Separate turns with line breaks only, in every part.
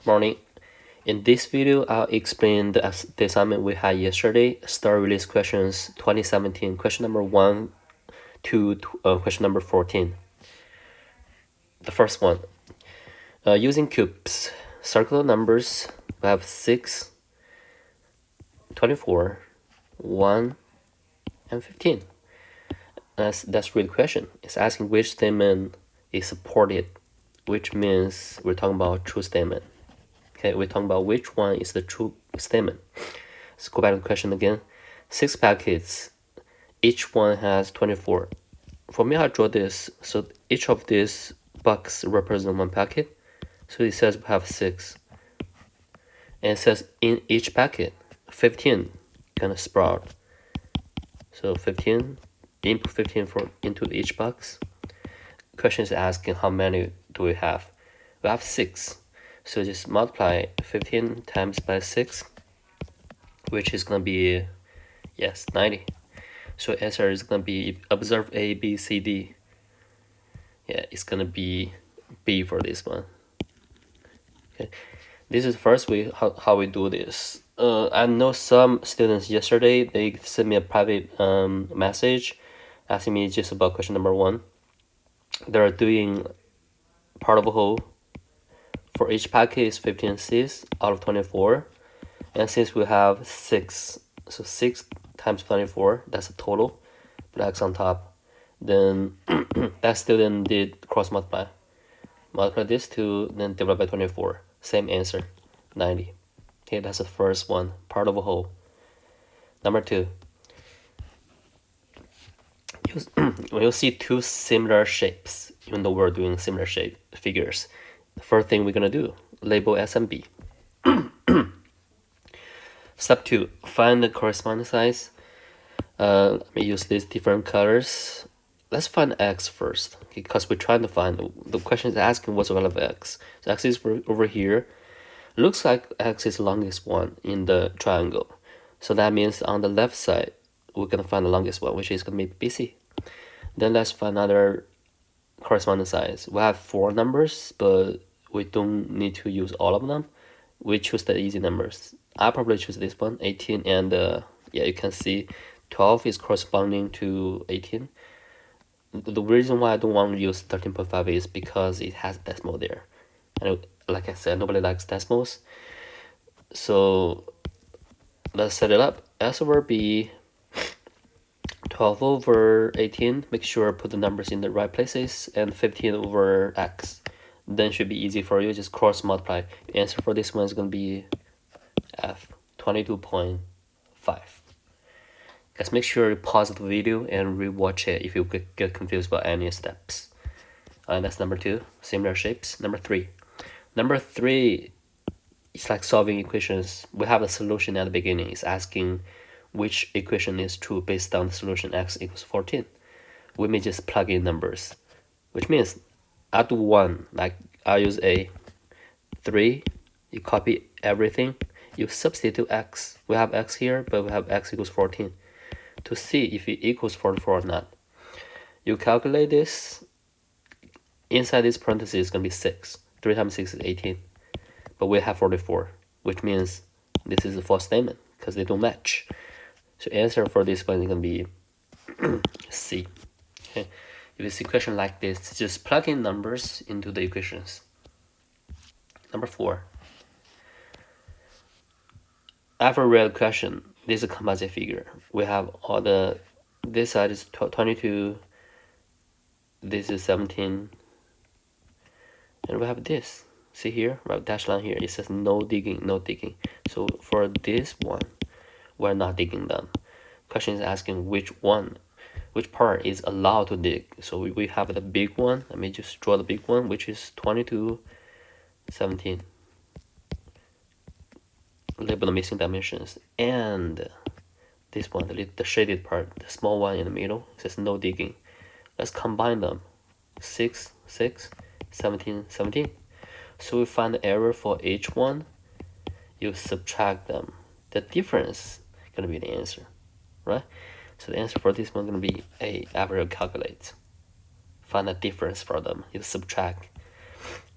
Morning. In this video, I'll explain the assignment we had yesterday, Star Release Questions 2017, question number 1 to question number 14. The first one, using cubes, circle numbers, we have 6, 24, 1, and 15. That's really the question. It's asking which statement is supported, which means we're talking about true statement. Okay, we're talking about which one is the true statement. Let's go back to the question again. 6 packets, each one has 24. For me, I draw this, so each of these boxes represent one packet. So it says we have 6. And it says in each packet, 15 gonna sprout. So 15, input 15 into each box. Question is asking how many do we have? We have 6. So just multiply 15 times by 6, which is gonna be, yes, 90. So answer is gonna be observe A, B, C, D. Yeah, it's gonna be B for this one. Okay, this is the first way how we do this. I know some students yesterday they sent me a private message asking me just about question number 1. They're doing part of a whole. For each packet is 15 C's out of 24, and since we have 6, so 6 times 24, that's a total, put X on top. Then that student did cross multiply. Multiply this 2, then divide by 24. Same answer, 90. Okay, that's the first one, part of a whole. Number 2. You'll see two similar shapes, even though we're doing similar shape figures. The first thing we're gonna do, label S and B. Step 2, find the corresponding size. Let me use these different colors. Let's find X first, because we're trying to find, the question is asking what's the value of X. So X is over here. Looks like X is the longest one in the triangle. So that means on the left side, we're gonna find the longest one, which is gonna be BC. Then let's find another corresponding size. We have 4 numbers, but we don't need to use all of them. We choose the easy numbers. I probably choose this one, 18, and yeah, you can see 12 is corresponding to 18. The reason why I don't want to use 13.5 is because it has decimal there. And like I said, nobody likes decimals. So let's set it up. S over B, 12 over 18. Make sure put the numbers in the right places, and 15 over X. Then should be easy for you. Just cross multiply. The answer for this one is going to be F, 22.5. Guys, make sure you pause the video and rewatch it if you get confused about any steps. That's number 2, similar shapes. Number 3. Number 3, it's like solving equations. We have a solution at the beginning. It's asking which equation is true based on the solution x equals 14. We may just plug in numbers, which means I do 1, like I use A. 3, you copy everything, you substitute x. We have x here, but we have x equals 14. To see if it equals 44 or not, you calculate this. Inside this parenthesis is going to be 6. 3 times 6 is 18. But we have 44, which means this is a false statement because they don't match. So answer for this one is going to be C. Okay. If you see a question like this, just plug in numbers into the equations. Number 4. After real question, this is a composite figure. We have all the, this side is 22, this is 17, and we have this. See here, right, dash line here, it says no digging, no digging. So for this one, we're not digging them. Question is asking which part is allowed to dig. So we have the big one. Let me just draw the big one, which is 22, 17. Label the missing dimensions. And this one, the shaded part, the small one in the middle, it says no digging. Let's combine them. 6, 6, 17, 17. So we find the error for each one. You subtract them. The difference is going to be the answer, right? So the answer for this one is going to be A, after you calculate. Find the difference for them. You subtract.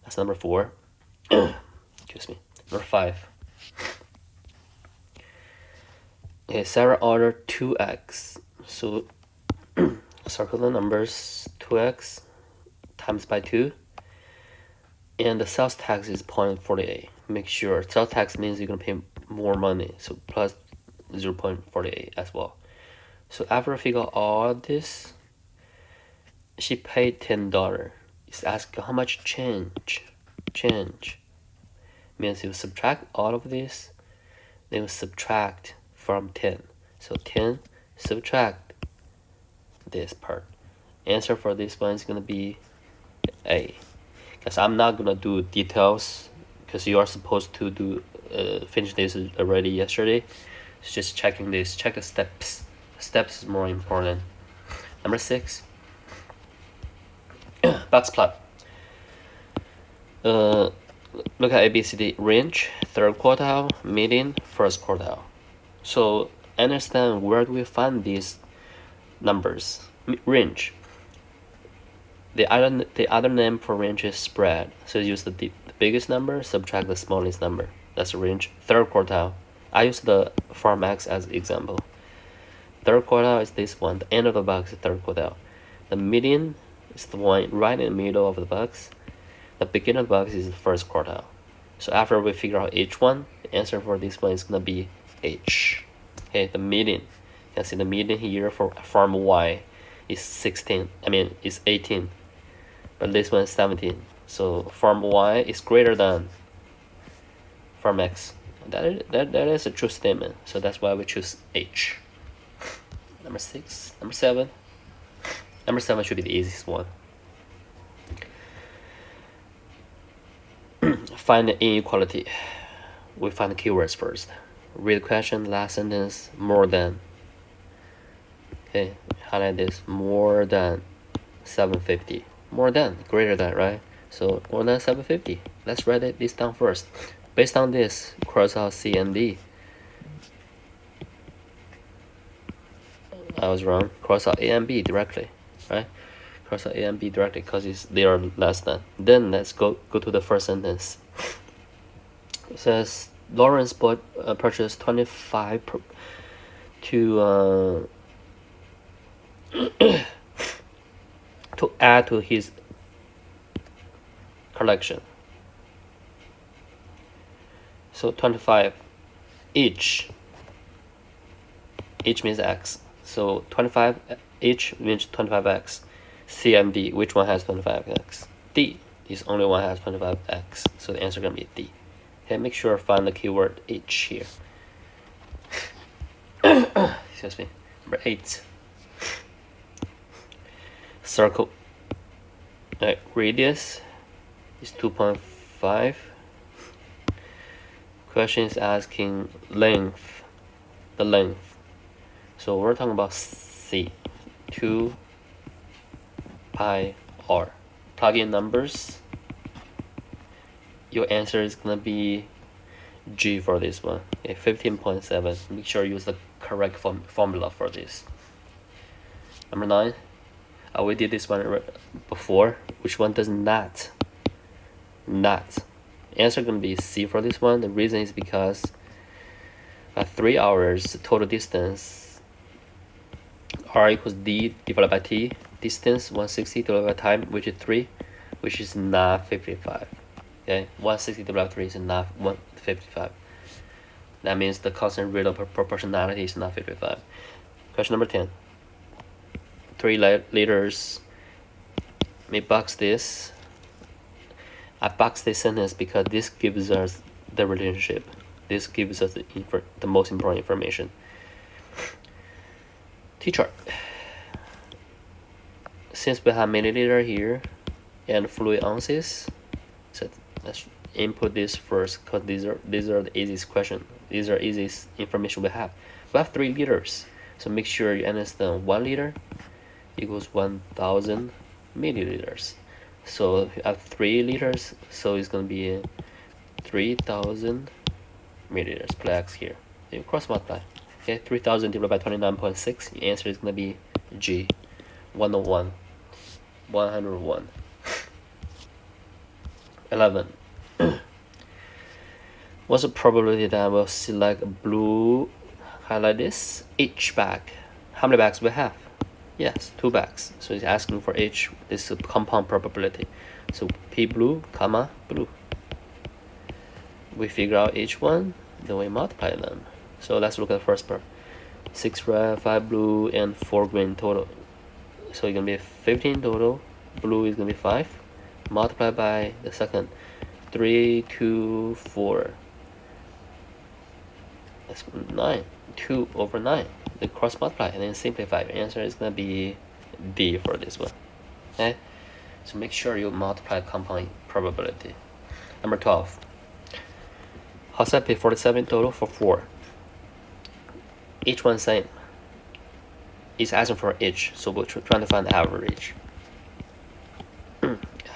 That's number 4. Excuse me. Number 5. Okay, Sarah ordered 2x. So circle the numbers 2x times by 2. And the sales tax is 0.48. Make sure sales tax means you're gonna pay more money. So plus 0.48 as well. So after I figure out all this, she paid $10. It's asking how much change. Change means you subtract all of this, then you subtract from 10. So 10 subtract this part. Answer for this one is gonna be A. Because I'm not gonna do details because you are supposed to do finish this already yesterday. It's just checking this. Check the steps. Steps is more important. Number 6. Box plot. Look at ABCD range, third quartile, median, first quartile. So understand where do we find these numbers? Range. The other name for range is spread. So use the biggest number, subtract the smallest number. That's the range. Third quartile. I use the Farm X as example. Third quartile is this one. The end of the box is third quartile. The median is the one right in the middle of the box. The beginning of the box is the first quartile. So after we figure out each one, the answer for this one is gonna be H. Okay, the median. You can see the median here for Farm Y is 16. It's 18. But this one is 17. So Farm Y is greater than Farm X. That is a true statement. So that's why we choose H. Number 6. Number 7. Number 7 should be the easiest one. Find the inequality. We find the keywords first. Read the question, last sentence, more than. Okay, highlight this, more than 750. More than, greater than, right? So more than 750. Let's write this down first. Based on this, cross out C and D. I was wrong. Cross out A and B directly, right? Cross out A and B directly because they are less than. Then let's go to the first sentence. It says Lawrence purchased 25 to add to his collection. So 25 each means X. So 25 each means 25X. C and D, which one has 25X? D is only one has 25X. So the answer is gonna be D. Okay, make sure to find the keyword each here. Excuse me. Number 8. Circle. Radius is 2.5. Question is asking length. The length. So we're talking about C. 2 pi r. Plug in numbers. Your answer is gonna be G for this one. Okay, 15.7. Make sure you use the correct formula for this. Number 9. We did this one before. Which one does not? Not. Answer gonna be C for this one. The reason is because at 3 hours total distance, R equals D divided by T. Distance 160 divided by time, which is 3, which is not 55. Okay, 160 divided by 3 is not 155. That means the constant rate of proportionality is not 55. Question number 10. 3 liters. Let me box this. I box this sentence because this gives us the relationship. This gives us the most important information. T-chart. Since we have milliliter here and fluid ounces, so let's input this first because these are the easiest question. These are easiest information we have. We have 3 liters, so make sure you understand 1 liter equals 1,000 milliliters. So you have 3 liters, so it's gonna be 3,000 milliliters. Put X here. You cross multiply. Okay, 3,000 divided by 29.6. The answer is gonna be G. 101. 101. 11. What's the probability that I will select a blue, highlight this, each bag? How many bags do we have? Yes, 2 bags. So it's asking for each, this is a compound probability. So P blue, comma, blue. We figure out each one, then we multiply them. So let's look at the first part. 6 red, 5 blue, and 4 green total. So it's gonna be 15 total. Blue is gonna be 5. Multiplied by the second. 3, 2, 4. That's 9. 2 over 9. Then cross multiply and then simplify. Your answer is gonna be D for this one. Okay? So make sure you multiply compound probability. Number 12. How's that pay 47 total for 4? Each one same. It's asking for each, so we're trying to find the average.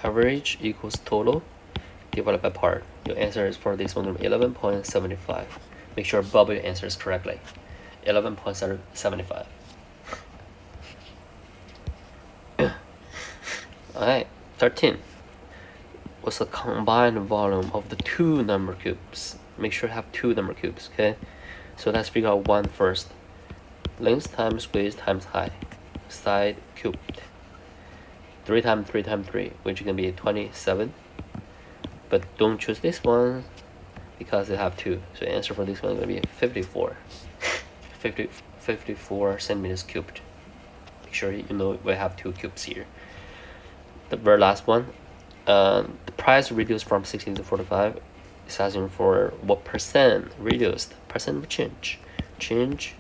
Average equals total divided by part. Your answer is for this one 11.75. Make sure bubble your answers correctly. 11.75. Alright, 13. What's the combined volume of the 2 number cubes? Make sure you have 2 number cubes, okay? So let's figure out one first. Length times width times height. Side cubed. 3 times 3 times 3, which is gonna be 27. But don't choose this one because they have 2. So the answer for this one is gonna be 54. 54 centimeters cubed. Make sure you know we have 2 cubes here. The very last one. The price reduced from 16 to 45 is asking for what percent reduced. Percent of change. Change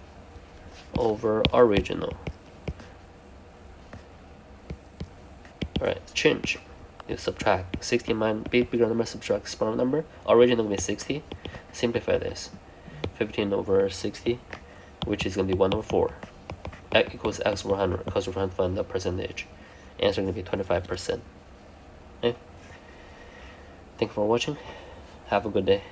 over original. Alright, change. You subtract 60 minus bigger number, subtract smaller number. Original will be 60. Simplify this. 15 over 60, which is going to be 1 over 4. X equals x over 100 because we're trying to find the percentage. Answer going to be 25%. Okay. Thank you for watching. Have a good day.